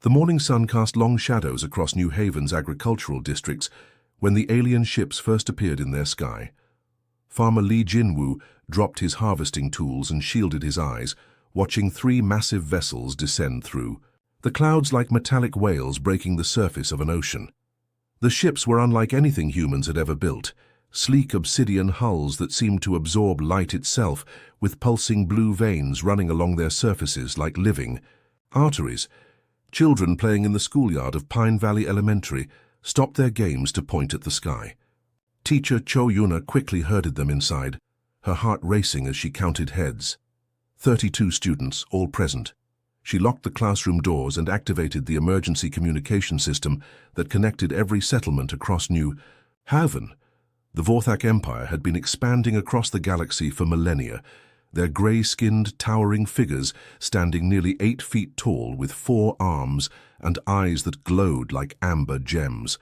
The morning sun cast long shadows across New Haven's agricultural districts when the alien ships first appeared in their sky. Farmer Lee Jinwoo dropped his harvesting tools and shielded his eyes, watching three massive vessels descend through, the clouds like metallic whales breaking the surface of an ocean. The ships were unlike anything humans had ever built, sleek obsidian hulls that seemed to absorb light itself, with pulsing blue veins running along their surfaces like living arteries. Children playing in the schoolyard of Pine Valley Elementary stopped their games to point at the sky. Teacher Cho Yuna quickly herded them inside, her heart racing as she counted heads. 32 students, all present. She locked the classroom doors and activated the emergency communication system that connected every settlement across New Haven. The Vorthak Empire had been expanding across the galaxy for millennia, their gray-skinned, towering figures standing nearly 8 feet tall with 4 arms and eyes that glowed like amber gems.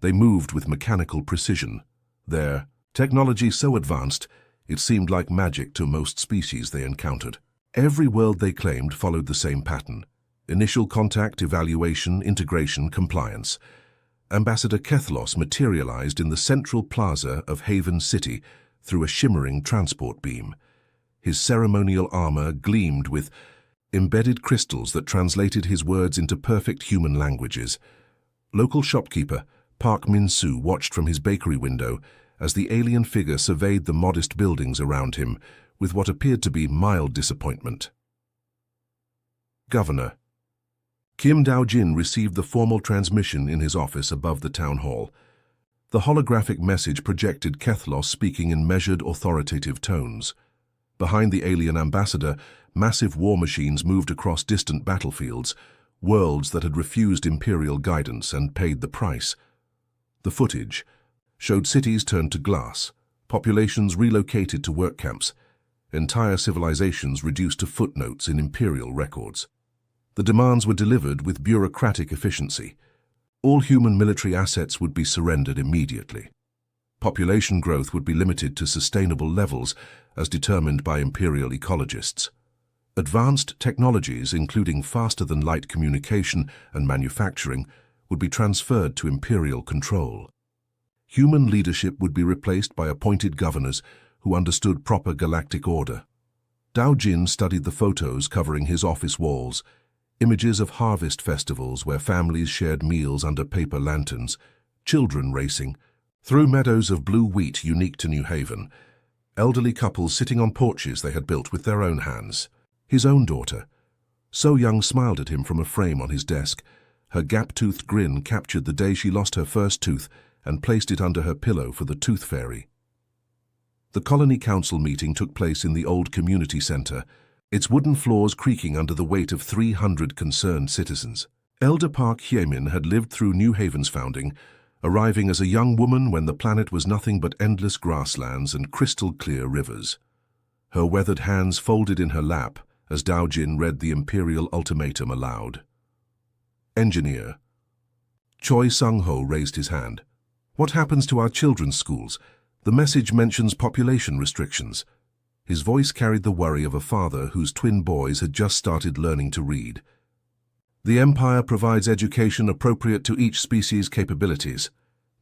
They moved with mechanical precision, their technology so advanced it seemed like magic to most species they encountered. Every world they claimed followed the same pattern: initial contact, evaluation, integration, compliance. Ambassador Kethlos materialized in the central plaza of Haven City through a shimmering transport beam. His ceremonial armor gleamed with embedded crystals that translated his words into perfect human languages. Local shopkeeper Park Min-soo watched from his bakery window as the alien figure surveyed the modest buildings around him with what appeared to be mild disappointment. Governor Kim Dao-jin received the formal transmission in his office above the town hall. The holographic message projected Kethlos speaking in measured, authoritative tones. Behind the alien ambassador, massive war machines moved across distant battlefields, worlds that had refused imperial guidance and paid the price. The footage showed cities turned to glass, populations relocated to work camps, entire civilizations reduced to footnotes in imperial records. The demands were delivered with bureaucratic efficiency. All human military assets would be surrendered immediately. Population growth would be limited to sustainable levels as determined by imperial ecologists. Advanced technologies, including faster-than-light communication and manufacturing, would be transferred to imperial control. Human leadership would be replaced by appointed governors who understood proper galactic order. Dao Jin studied the photos covering his office walls, images of harvest festivals where families shared meals under paper lanterns, children racing through meadows of blue wheat unique to New Haven, elderly couples sitting on porches they had built with their own hands. His own daughter, So Young, smiled at him from a frame on his desk. Her gap-toothed grin captured the day she lost her first tooth and placed it under her pillow for the tooth fairy. The Colony Council meeting took place in the old community center, its wooden floors creaking under the weight of 300 concerned citizens. Elder Park Hye-min had lived through New Haven's founding, arriving as a young woman when the planet was nothing but endless grasslands and crystal-clear rivers. Her weathered hands folded in her lap as Dao Jin read the imperial ultimatum aloud. Engineer Choi Sung-ho raised his hand. "What happens to our children's schools? The message mentions population restrictions." His voice carried the worry of a father whose twin boys had just started learning to read. "The Empire provides education appropriate to each species' capabilities,"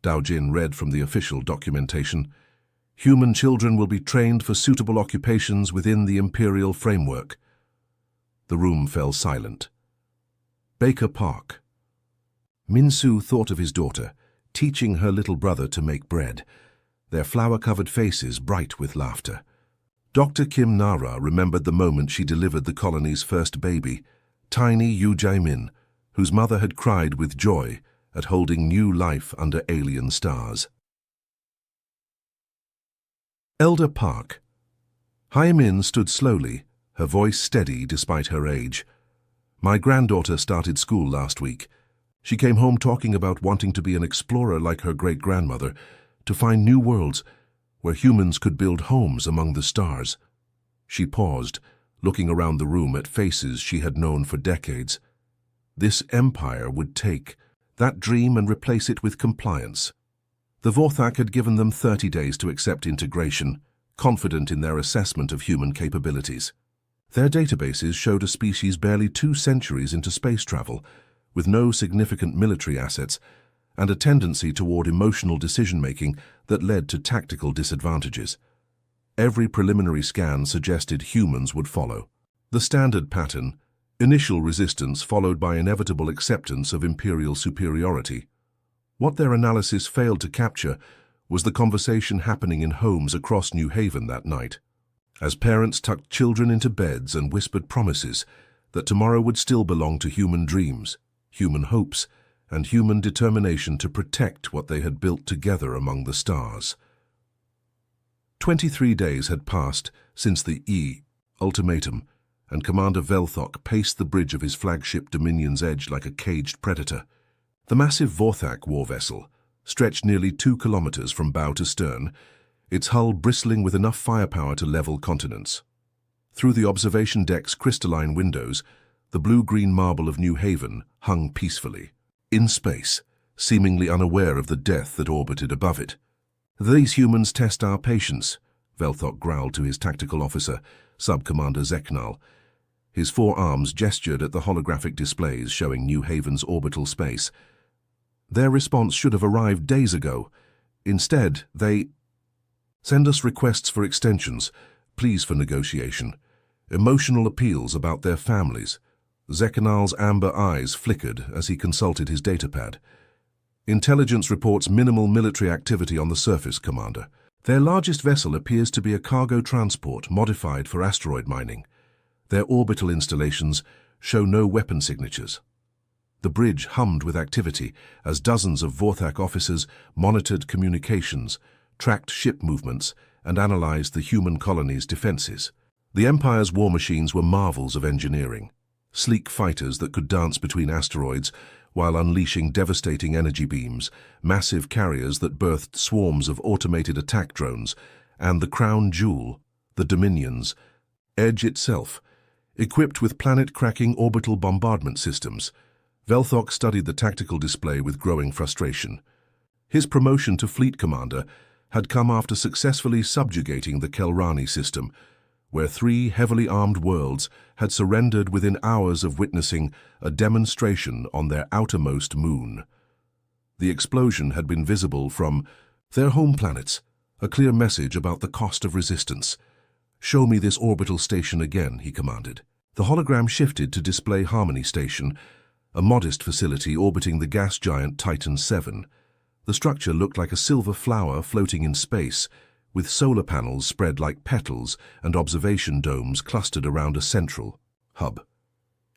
Dao Jin read from the official documentation. "Human children will be trained for suitable occupations within the imperial framework." The room fell silent. Baker Park. Min-soo thought of his daughter, teaching her little brother to make bread, their flower-covered faces bright with laughter. Dr. Kim Nara remembered the moment she delivered the colony's first baby, tiny Yu Jae-min, whose mother had cried with joy at holding new life under alien stars. Elder Park. Hye-min stood slowly, her voice steady despite her age. "My granddaughter started school last week. She came home talking about wanting to be an explorer like her great-grandmother, to find new worlds where humans could build homes among the stars." She paused, looking around the room at faces she had known for decades. This empire would take that dream and replace it with compliance. The Vorthak had given them 30 days to accept integration, confident in their assessment of human capabilities. Their databases showed a species barely 2 centuries into space travel, with no significant military assets, and a tendency toward emotional decision-making that led to tactical disadvantages. Every preliminary scan suggested humans would follow. The standard pattern: initial resistance followed by inevitable acceptance of imperial superiority. What their analysis failed to capture was the conversation happening in homes across New Haven that night, as parents tucked children into beds and whispered promises that tomorrow would still belong to human dreams, human hopes, and human determination to protect what they had built together among the stars. 23 days had passed since the ultimatum, and Commander Velthok paced the bridge of his flagship Dominion's Edge like a caged predator. The massive Vorthak war vessel stretched nearly 2 kilometers from bow to stern, its hull bristling with enough firepower to level continents. Through the observation deck's crystalline windows, the blue-green marble of New Haven hung peacefully, in space, seemingly unaware of the death that orbited above it. "These humans test our patience," Velthok growled to his tactical officer, Sub-Commander Zeknal. His forearms gestured at the holographic displays showing New Haven's orbital space. "Their response should have arrived days ago. Instead, they send us requests for extensions, pleas for negotiation, emotional appeals about their families." Zeknal's amber eyes flickered as he consulted his datapad. "Intelligence reports minimal military activity on the surface, Commander. Their largest vessel appears to be a cargo transport modified for asteroid mining. Their orbital installations show no weapon signatures." The bridge hummed with activity as dozens of Vorthak officers monitored communications, tracked ship movements, and analyzed the human colony's defenses. The Empire's war machines were marvels of engineering. Sleek fighters that could dance between asteroids while unleashing devastating energy beams, massive carriers that birthed swarms of automated attack drones, and the crown jewel, the Dominion's Edge itself, equipped with planet-cracking orbital bombardment systems. Velthok studied the tactical display with growing frustration. His promotion to fleet commander had come after successfully subjugating the Kelrani system, where 3 heavily armed worlds had surrendered within hours of witnessing a demonstration on their outermost moon. The explosion had been visible from their home planets, a clear message about the cost of resistance. "Show me this orbital station again," he commanded. The hologram shifted to display Harmony Station, a modest facility orbiting the gas giant Titan VII. The structure looked like a silver flower floating in space, with solar panels spread like petals and observation domes clustered around a central hub.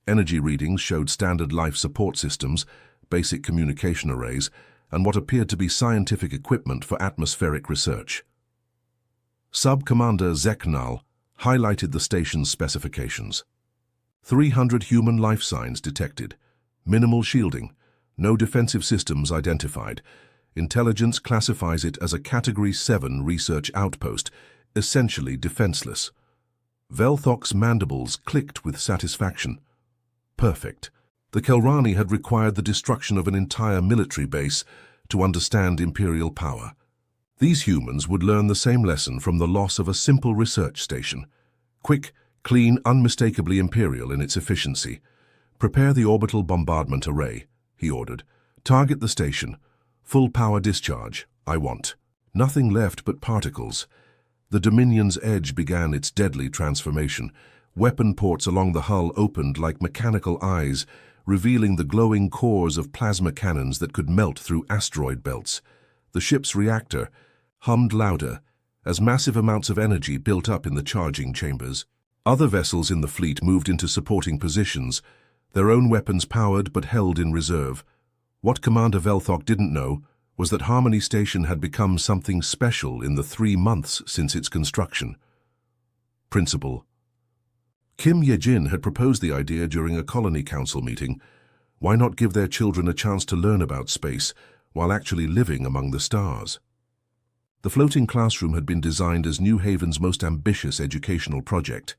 Energy readings showed standard life support systems, basic communication arrays, and what appeared to be scientific equipment for atmospheric research. Sub-Commander Zeknal highlighted the station's specifications. 300 human life signs detected, minimal shielding, no defensive systems identified. Intelligence classifies it as a Category 7 research outpost, essentially defenseless. Velthok's mandibles clicked with satisfaction. Perfect. The Kelrani had required the destruction of an entire military base to understand Imperial power. These humans would learn the same lesson from the loss of a simple research station. Quick, clean, unmistakably Imperial in its efficiency. "Prepare the orbital bombardment array," he ordered. "Target the station. Full power discharge, I want. Nothing left but particles." The Dominion's Edge began its deadly transformation. Weapon ports along the hull opened like mechanical eyes, revealing the glowing cores of plasma cannons that could melt through asteroid belts. The ship's reactor hummed louder as massive amounts of energy built up in the charging chambers. Other vessels in the fleet moved into supporting positions, their own weapons powered but held in reserve. What Commander Velthok didn't know was that Harmony Station had become something special in the 3 months since its construction. Principal Kim Ye-jin had proposed the idea during a colony council meeting. Why not give their children a chance to learn about space while actually living among the stars? The floating classroom had been designed as New Haven's most ambitious educational project.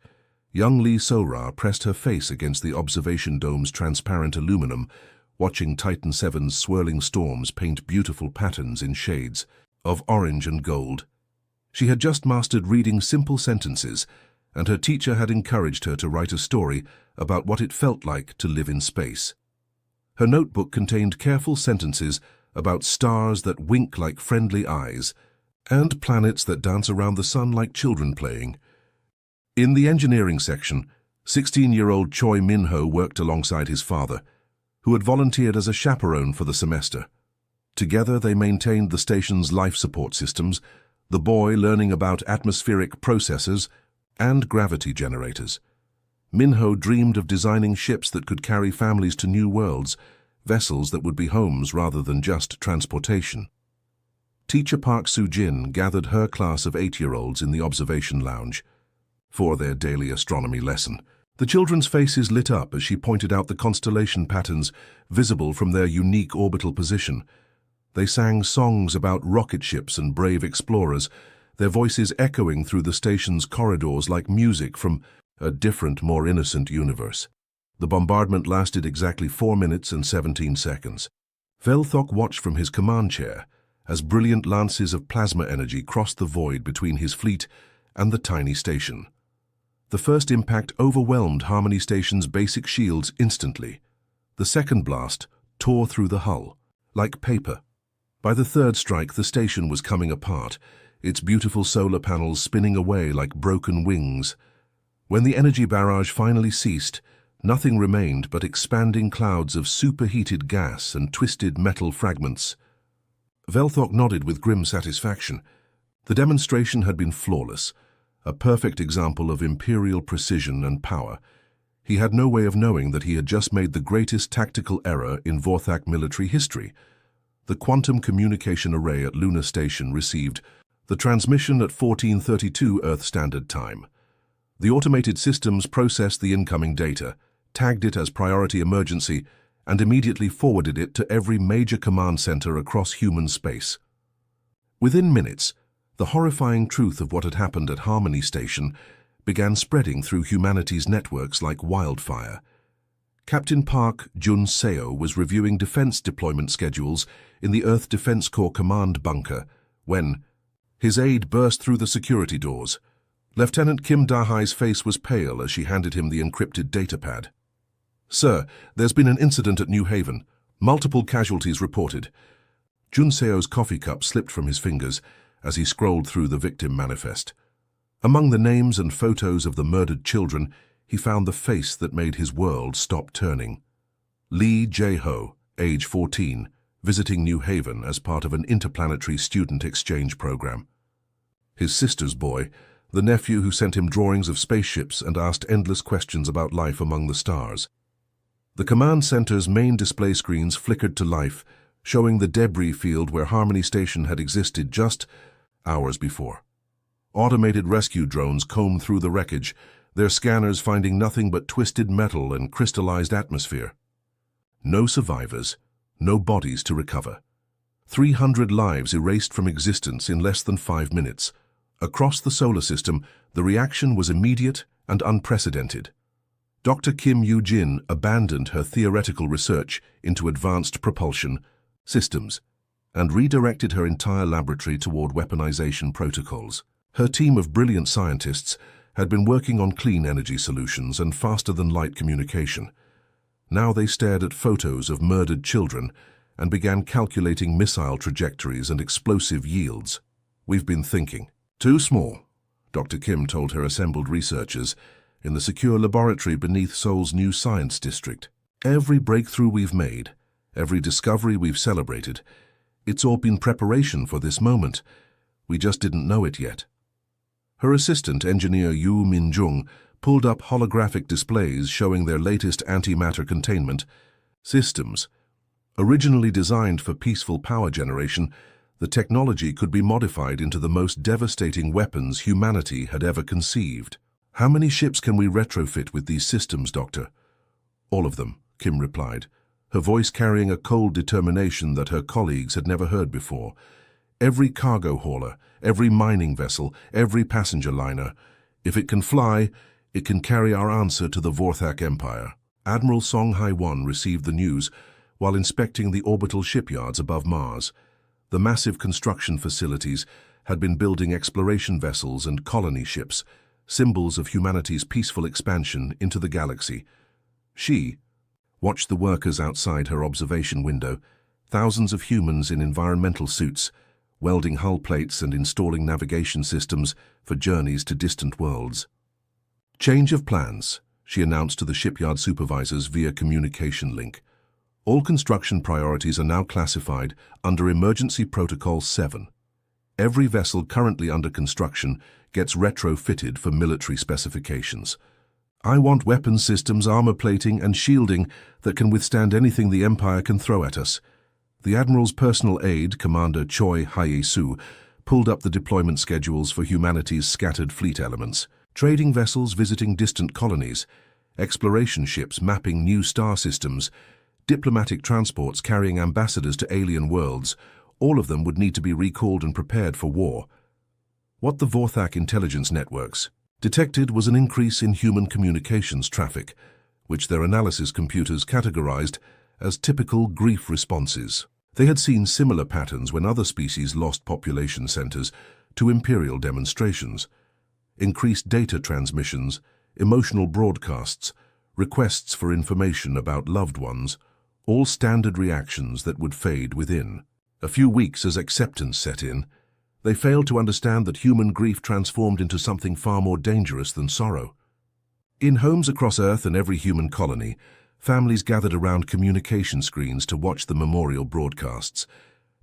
Young Lee Sora pressed her face against the observation dome's transparent aluminum, watching Titan VII's swirling storms paint beautiful patterns in shades of orange and gold. She had just mastered reading simple sentences, and her teacher had encouraged her to write a story about what it felt like to live in space. Her notebook contained careful sentences about stars that wink like friendly eyes and planets that dance around the sun like children playing. In the engineering section, 16-year-old Choi Min-ho worked alongside his father, who had volunteered as a chaperone for the semester. Together they maintained the station's life support systems, the boy learning about atmospheric processors and gravity generators. Min-ho dreamed of designing ships that could carry families to new worlds, vessels that would be homes rather than just transportation. Teacher Park Soo-jin gathered her class of 8-year-olds in the observation lounge for their daily astronomy lesson. The children's faces lit up as she pointed out the constellation patterns visible from their unique orbital position. They sang songs about rocket ships and brave explorers, their voices echoing through the station's corridors like music from a different, more innocent universe. The bombardment lasted exactly 4 minutes and 17 seconds. Velthok watched from his command chair as brilliant lances of plasma energy crossed the void between his fleet and the tiny station. The first impact overwhelmed Harmony Station's basic shields instantly. The second blast tore through the hull, like paper. By the third strike, the station was coming apart, its beautiful solar panels spinning away like broken wings. When the energy barrage finally ceased, nothing remained but expanding clouds of superheated gas and twisted metal fragments. Velthok nodded with grim satisfaction. The demonstration had been flawless, a perfect example of imperial precision and power. He had no way of knowing that he had just made the greatest tactical error in Vorthak military history. The quantum communication array at Lunar Station received the transmission at 14:32 Earth Standard Time. The automated systems processed the incoming data, tagged it as priority emergency, and immediately forwarded it to every major command center across human space. Within minutes, the horrifying truth of what had happened at Harmony Station began spreading through humanity's networks like wildfire. Captain Park Jun-seo was reviewing defense deployment schedules in the Earth Defense Corps command bunker when his aide burst through the security doors. Lieutenant Kim Da-hai's face was pale as she handed him the encrypted datapad. "Sir, there's been an incident at New Haven. Multiple casualties reported." Jun-seo's coffee cup slipped from his fingers as he scrolled through the victim manifest. Among the names and photos of the murdered children, he found the face that made his world stop turning. Lee Jae-ho, age 14, visiting New Haven as part of an interplanetary student exchange program. His sister's boy, the nephew who sent him drawings of spaceships and asked endless questions about life among the stars. The command center's main display screens flickered to life, showing the debris field where Harmony Station had existed just hours before. Automated rescue drones combed through the wreckage, their scanners finding nothing but twisted metal and crystallized atmosphere. No survivors, no bodies to recover. 300 lives erased from existence in less than 5 minutes. Across the solar system, the reaction was immediate and unprecedented. Dr. Kim Yoo-jin abandoned her theoretical research into advanced propulsion systems and redirected her entire laboratory toward weaponization protocols. Her team of brilliant scientists had been working on clean energy solutions and faster-than-light communication. Now they stared at photos of murdered children and began calculating missile trajectories and explosive yields. "We've been thinking. Too small," Dr. Kim told her assembled researchers in the secure laboratory beneath Seoul's new science district. "Every breakthrough we've made, every discovery we've celebrated, it's all been preparation for this moment. We just didn't know it yet." Her assistant, engineer Yoo Min-jung, pulled up holographic displays showing their latest antimatter containment systems. Originally designed for peaceful power generation, the technology could be modified into the most devastating weapons humanity had ever conceived. "How many ships can we retrofit with these systems, Doctor?" "All of them," Kim replied, her voice carrying a cold determination that her colleagues had never heard before. "Every cargo hauler, every mining vessel, every passenger liner. If it can fly, it can carry our answer to the Vorthak Empire." Admiral Song Hai-won received the news while inspecting the orbital shipyards above Mars. The massive construction facilities had been building exploration vessels and colony ships, symbols of humanity's peaceful expansion into the galaxy. She, watched the workers outside her observation window, thousands of humans in environmental suits, welding hull plates and installing navigation systems for journeys to distant worlds. "Change of plans," she announced to the shipyard supervisors via communication link. "All construction priorities are now classified under Emergency Protocol 7. Every vessel currently under construction gets retrofitted for military specifications. I want weapons systems, armor plating, and shielding that can withstand anything the Empire can throw at us." The Admiral's personal aide, Commander Choi Hae-Soo, pulled up the deployment schedules for humanity's scattered fleet elements. Trading vessels visiting distant colonies, exploration ships mapping new star systems, diplomatic transports carrying ambassadors to alien worlds, all of them would need to be recalled and prepared for war. What the Vorthak intelligence networks detected was an increase in human communications traffic, which their analysis computers categorized as typical grief responses. They had seen similar patterns when other species lost population centers to imperial demonstrations. Increased data transmissions, emotional broadcasts, requests for information about loved ones, all standard reactions that would fade within. A few weeks as acceptance set in, they failed to understand that human grief transformed into something far more dangerous than sorrow. In homes across Earth and every human colony, families gathered around communication screens to watch the memorial broadcasts.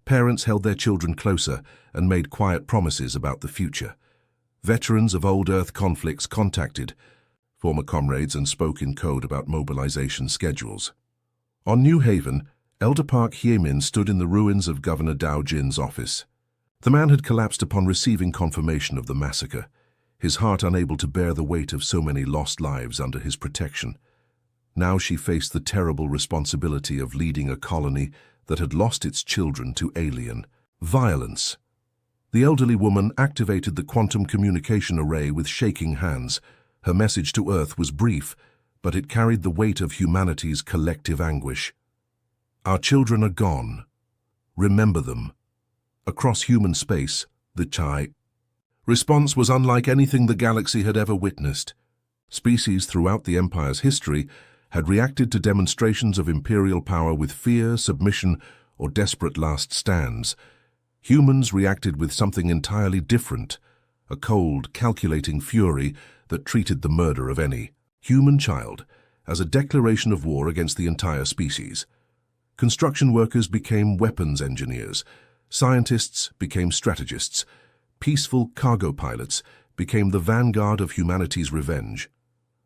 Parents held their children closer and made quiet promises about the future. Veterans of old Earth conflicts contacted former comrades and spoke in code about mobilization schedules. On New Haven, Elder Park Hyemin stood in the ruins of Governor Dao Jin's office. The man had collapsed upon receiving confirmation of the massacre, his heart unable to bear the weight of so many lost lives under his protection. Now she faced the terrible responsibility of leading a colony that had lost its children to alien violence. The elderly woman activated the quantum communication array with shaking hands. Her message to Earth was brief, but it carried the weight of humanity's collective anguish. "Our children are gone. Remember them." Across human space, the Chai response was unlike anything the galaxy had ever witnessed. Species throughout the Empire's history had reacted to demonstrations of imperial power with fear, submission, or desperate last stands. Humans reacted with something entirely different, a cold, calculating fury that treated the murder of any human child as a declaration of war against the entire species. Construction workers became weapons engineers, scientists became strategists, peaceful cargo pilots became the vanguard of humanity's revenge.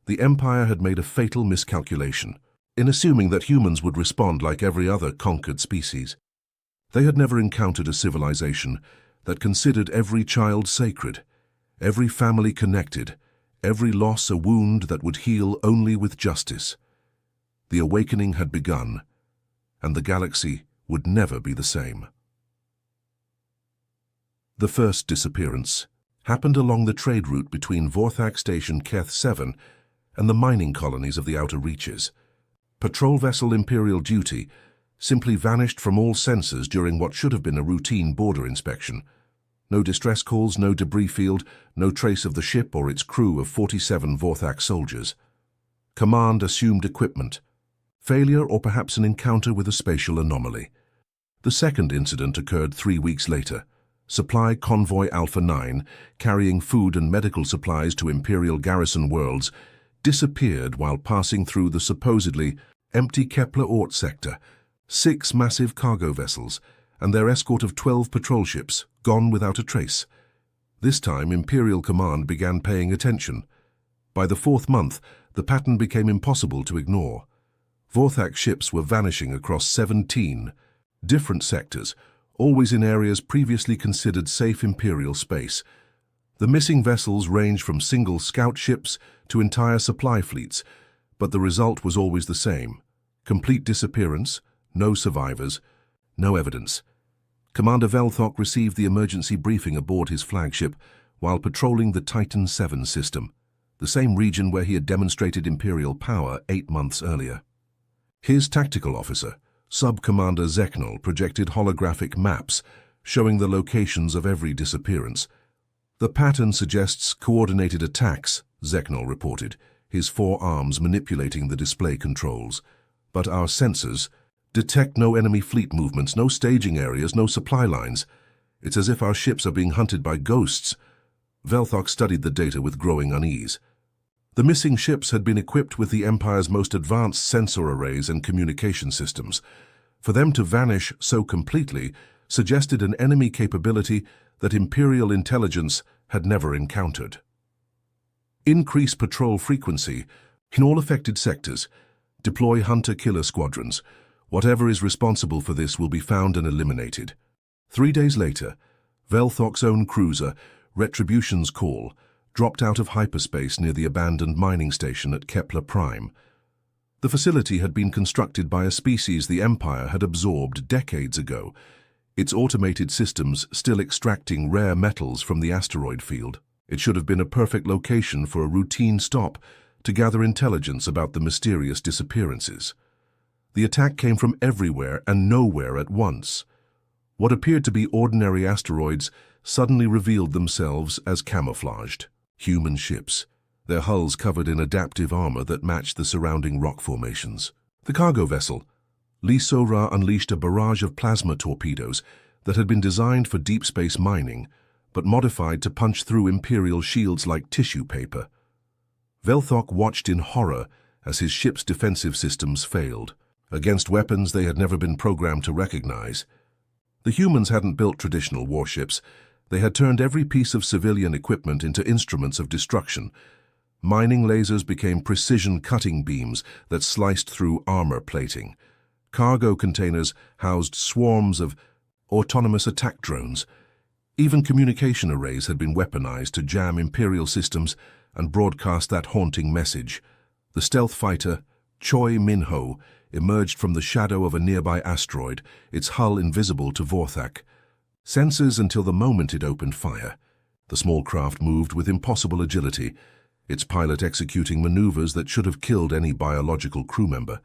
The Empire had made a fatal miscalculation in assuming that humans would respond like every other conquered species. They had never encountered a civilization that considered every child sacred, every family connected, every loss a wound that would heal only with justice. The awakening had begun, and the galaxy would never be the same. The first disappearance happened along the trade route between Vorthak Station Keth 7 and the mining colonies of the outer reaches. Patrol vessel Imperial Duty simply vanished from all sensors during what should have been a routine border inspection. No distress calls, no debris field, no trace of the ship or its crew of 47 Vorthak soldiers. Command assumed equipment. Failure or perhaps an encounter with a spatial anomaly. The second incident occurred 3 weeks later. Supply Convoy Alpha 9, carrying food and medical supplies to Imperial garrison worlds, disappeared while passing through the supposedly empty Kepler-Oort sector. 6 massive cargo vessels and their escort of 12 patrol ships gone without a trace. This time, Imperial Command began paying attention. By the 4th month, the pattern became impossible to ignore. Vorthak ships were vanishing across 17 different sectors, always in areas previously considered safe Imperial space. The missing vessels ranged from single scout ships to entire supply fleets, but the result was always the same: complete disappearance, no survivors, no evidence. Commander Velthok received the emergency briefing aboard his flagship while patrolling the Titan 7 system, the same region where he had demonstrated Imperial power 8 months earlier. His tactical officer, Sub-Commander Zeknol, projected holographic maps showing the locations of every disappearance. "The pattern suggests coordinated attacks," Zeknol reported, his 4 arms manipulating the display controls. But our sensors detect no enemy fleet movements, no staging areas, no supply lines. It's as if our ships are being hunted by ghosts. Velthok studied the data with growing unease. The missing ships had been equipped with the Empire's most advanced sensor arrays and communication systems. For them to vanish so completely suggested an enemy capability that Imperial intelligence had never encountered. Increase patrol frequency in all affected sectors. Deploy hunter-killer squadrons. Whatever is responsible for this will be found and eliminated. 3 days later, Velthok's own cruiser, Retribution's Call, dropped out of hyperspace near the abandoned mining station at Kepler Prime. The facility had been constructed by a species the Empire had absorbed decades ago, its automated systems still extracting rare metals from the asteroid field. It should have been a perfect location for a routine stop to gather intelligence about the mysterious disappearances. The attack came from everywhere and nowhere at once. What appeared to be ordinary asteroids suddenly revealed themselves as camouflaged human ships, their hulls covered in adaptive armor that matched the surrounding rock formations. The cargo vessel, Lisora, unleashed a barrage of plasma torpedoes that had been designed for deep space mining, but modified to punch through Imperial shields like tissue paper. Velthok watched in horror as his ship's defensive systems failed, against weapons they had never been programmed to recognize. The humans hadn't built traditional warships. They had turned every piece of civilian equipment into instruments of destruction. Mining lasers became precision cutting beams that sliced through armor plating. Cargo containers housed swarms of autonomous attack drones. Even communication arrays had been weaponized to jam Imperial systems and broadcast that haunting message. The stealth fighter, Choi Minho, emerged from the shadow of a nearby asteroid, its hull invisible to Vorthak. Sensors until the moment it opened fire. The small craft moved with impossible agility, its pilot executing maneuvers that should have killed any biological crew member.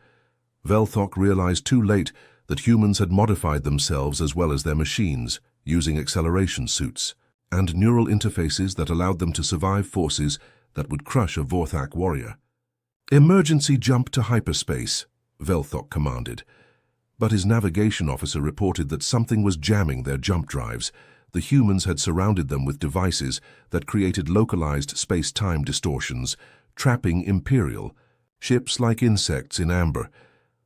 Velthok realized too late that humans had modified themselves as well as their machines, using acceleration suits and neural interfaces that allowed them to survive forces that would crush a Vorthak warrior. "Emergency jump to hyperspace," Velthok commanded. But his navigation officer reported that something was jamming their jump drives. The humans had surrounded them with devices that created localized space-time distortions, trapping Imperial ships like insects in amber.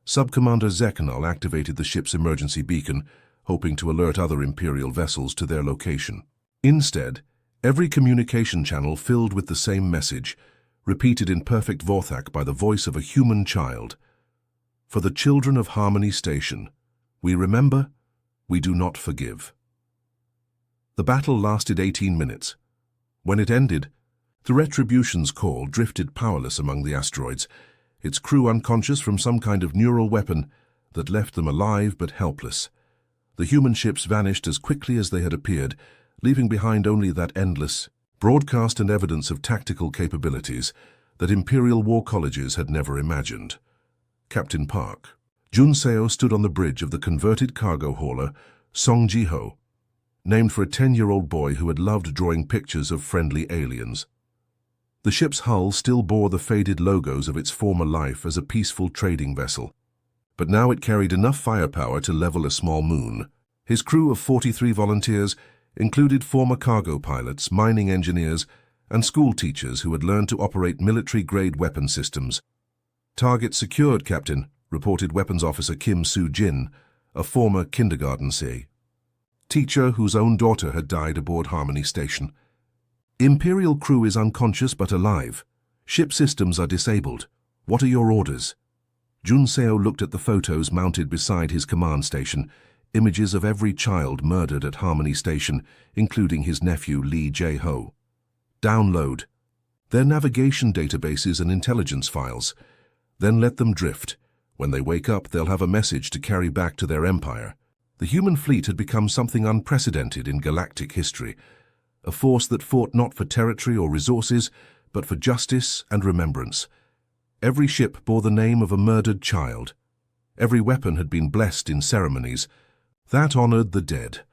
Subcommander Zekanal activated the ship's emergency beacon, hoping to alert other Imperial vessels to their location. Instead, every communication channel filled with the same message, repeated in perfect Vorthak by the voice of a human child. "For the children of Harmony Station, we remember, we do not forgive." The battle lasted 18 minutes. When it ended, the Retribution's Call drifted powerless among the asteroids, its crew unconscious from some kind of neural weapon that left them alive but helpless. The human ships vanished as quickly as they had appeared, leaving behind only that endless broadcast and evidence of tactical capabilities that Imperial war colleges had never imagined. Captain Park. Jun Seo stood on the bridge of the converted cargo hauler Song Jiho, named for a 10-year-old boy who had loved drawing pictures of friendly aliens. The ship's hull still bore the faded logos of its former life as a peaceful trading vessel, but now it carried enough firepower to level a small moon. His crew of 43 volunteers included former cargo pilots, mining engineers, and school teachers who had learned to operate military-grade weapon systems. "Target secured, Captain," reported Weapons Officer Kim Soo-jin, a former kindergarten teacher whose own daughter had died aboard Harmony Station. "Imperial crew is unconscious but alive. Ship systems are disabled. What are your orders?" Jun Seo looked at the photos mounted beside his command station, images of every child murdered at Harmony Station, including his nephew Lee Jae-ho. "Download their navigation databases and intelligence files. Then let them drift. When they wake up, they'll have a message to carry back to their empire." The human fleet had become something unprecedented in galactic history, a force that fought not for territory or resources, but for justice and remembrance. Every ship bore the name of a murdered child. Every weapon had been blessed in ceremonies that honored the dead.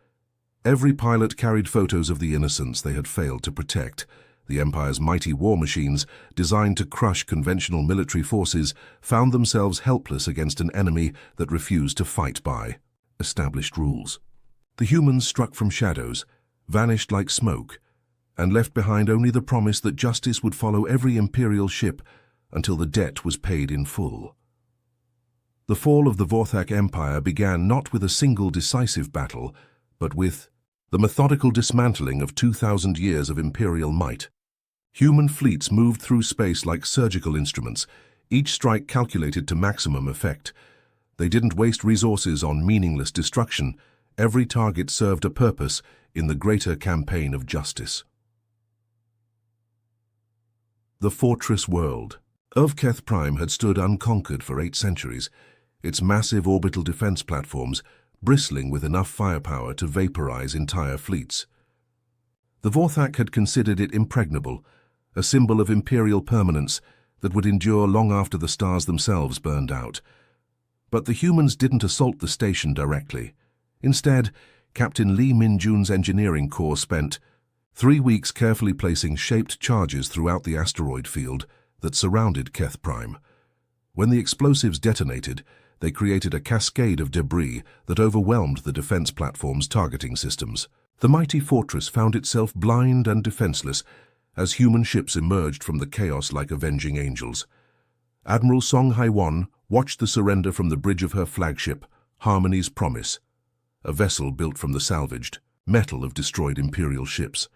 Every pilot carried photos of the innocents they had failed to protect, The Empire's mighty war machines, designed to crush conventional military forces, found themselves helpless against an enemy that refused to fight by established rules. The humans struck from shadows, vanished like smoke, and left behind only the promise that justice would follow every Imperial ship until the debt was paid in full. The fall of the Vorthak Empire began not with a single decisive battle, but with the methodical dismantling of 2,000 years of Imperial might. Human fleets moved through space like surgical instruments, each strike calculated to maximum effect. They didn't waste resources on meaningless destruction. Every target served a purpose in the greater campaign of justice. The fortress world. Keth Prime had stood unconquered for 8 centuries, its massive orbital defense platforms bristling with enough firepower to vaporize entire fleets. The Vorthak had considered it impregnable, a symbol of imperial permanence that would endure long after the stars themselves burned out. But the humans didn't assault the station directly. Instead, Captain Lee Min-jun's engineering corps spent 3 weeks carefully placing shaped charges throughout the asteroid field that surrounded Keth Prime. When the explosives detonated, they created a cascade of debris that overwhelmed the defense platform's targeting systems. The mighty fortress found itself blind and defenseless as human ships emerged from the chaos like avenging angels. Admiral Song Hai-won watched the surrender from the bridge of her flagship, Harmony's Promise, a vessel built from the salvaged metal of destroyed Imperial ships.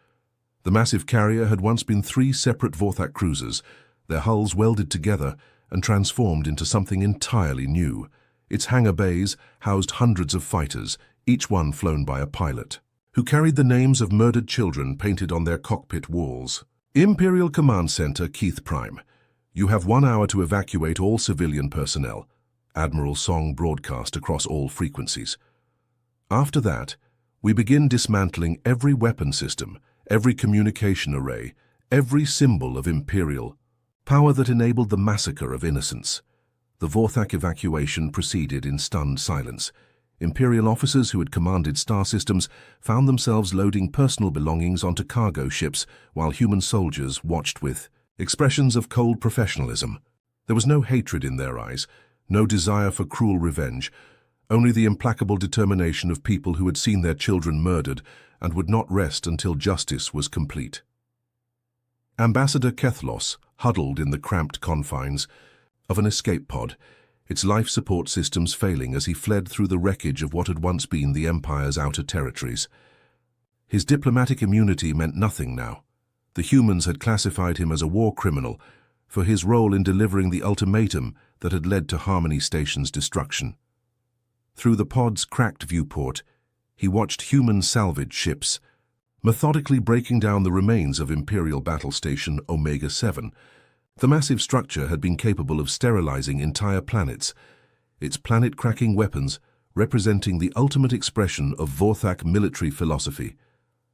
The massive carrier had once been 3 separate Vorthak cruisers, their hulls welded together and transformed into something entirely new. Its hangar bays housed hundreds of fighters, each one flown by a pilot, who carried the names of murdered children painted on their cockpit walls. Imperial Command Center, Keth Prime. You have 1 hour to evacuate all civilian personnel. Admiral Song broadcast across all frequencies. After that, we begin dismantling every weapon system, every communication array, every symbol of Imperial power that enabled the massacre of innocents. The Vorthak evacuation proceeded in stunned silence. Imperial officers who had commanded star systems found themselves loading personal belongings onto cargo ships while human soldiers watched with expressions of cold professionalism. There was no hatred in their eyes, no desire for cruel revenge, only the implacable determination of people who had seen their children murdered and would not rest until justice was complete. Ambassador Kethlos huddled in the cramped confines of an escape pod, its life support systems failing as he fled through the wreckage of what had once been the Empire's outer territories. His diplomatic immunity meant nothing now. The humans had classified him as a war criminal for his role in delivering the ultimatum that had led to Harmony Station's destruction. Through the pod's cracked viewport, he watched human salvage ships methodically breaking down the remains of Imperial Battle Station Omega-7. The massive structure had been capable of sterilizing entire planets, its planet-cracking weapons representing the ultimate expression of Vorthak military philosophy.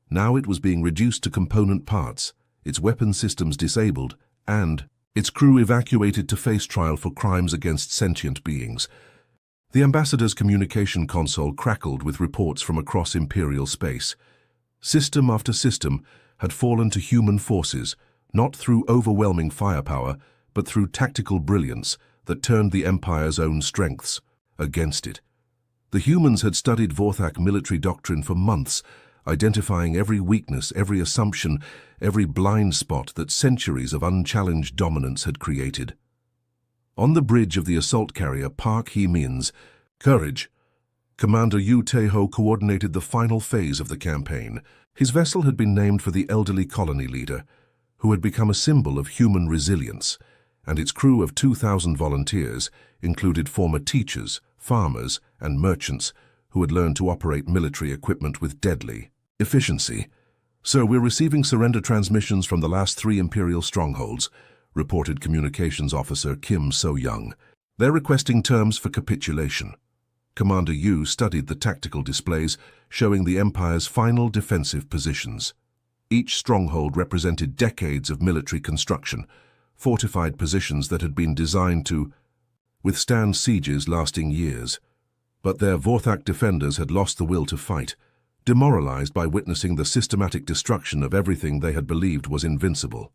Now it was being reduced to component parts, its weapon systems disabled, and its crew evacuated to face trial for crimes against sentient beings. The ambassador's communication console crackled with reports from across Imperial space. System after system had fallen to human forces, not through overwhelming firepower, but through tactical brilliance that turned the Empire's own strengths against it. The humans had studied Vorthak military doctrine for months, identifying every weakness, every assumption, every blind spot that centuries of unchallenged dominance had created. On the bridge of the assault carrier Park Hee-min's Courage, Commander Yu Tae-ho coordinated the final phase of the campaign. His vessel had been named for the elderly colony leader, who had become a symbol of human resilience, and its crew of 2,000 volunteers included former teachers, farmers, and merchants who had learned to operate military equipment with deadly efficiency. "Sir, we're receiving surrender transmissions from the last 3 Imperial strongholds," reported Communications Officer Kim So-young. "They're requesting terms for capitulation." Commander Yu studied the tactical displays showing the Empire's final defensive positions. Each stronghold represented decades of military construction, fortified positions that had been designed to withstand sieges lasting years. But their Vorthak defenders had lost the will to fight, demoralized by witnessing the systematic destruction of everything they had believed was invincible.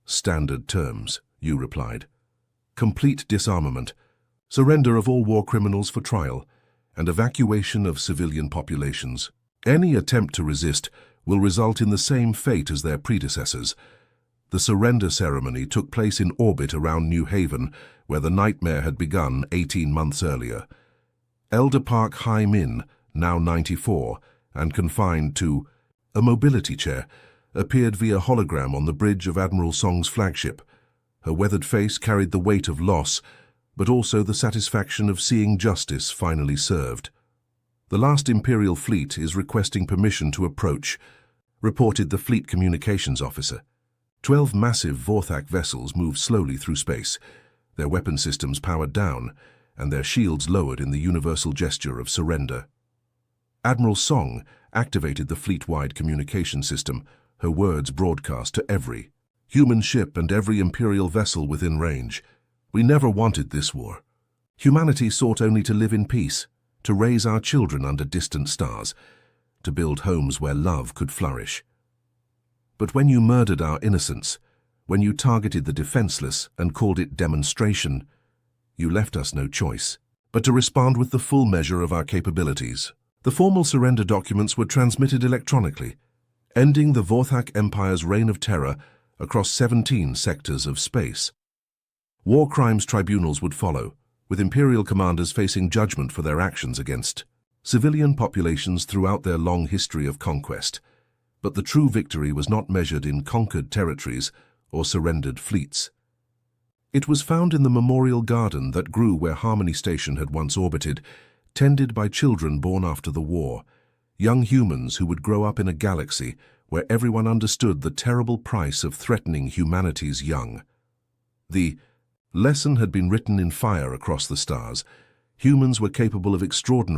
"Standard terms," Yu replied. "Complete disarmament, surrender of all war criminals for trial, and evacuation of civilian populations. Any attempt to resist will result in the same fate as their predecessors." The surrender ceremony took place in orbit around New Haven, where the nightmare had begun 18 months earlier. Elder Park Hai-min, now 94, and confined to a mobility chair, appeared via hologram on the bridge of Admiral Song's flagship. Her weathered face carried the weight of loss, but also the satisfaction of seeing justice finally served. "The last Imperial fleet is requesting permission to approach," reported the fleet communications officer. 12 massive Vorthak vessels moved slowly through space, their weapon systems powered down, and their shields lowered in the universal gesture of surrender. Admiral Song activated the fleet-wide communication system, her words broadcast to every human ship and every Imperial vessel within range. "We never wanted this war. Humanity sought only to live in peace, to raise our children under distant stars, to build homes where love could flourish. But when you murdered our innocence, when you targeted the defenseless and called it demonstration, you left us no choice but to respond with the full measure of our capabilities." The formal surrender documents were transmitted electronically, ending the Vorthak Empire's reign of terror across 17 sectors of space. War crimes tribunals would follow, with Imperial commanders facing judgment for their actions against civilian populations throughout their long history of conquest. But the true victory was not measured in conquered territories or surrendered fleets. It was found in the memorial garden that grew where Harmony Station had once orbited, tended by children born after the war, young humans who would grow up in a galaxy where everyone understood the terrible price of threatening humanity's young. The lesson had been written in fire across the stars. Humans were capable of extraordinary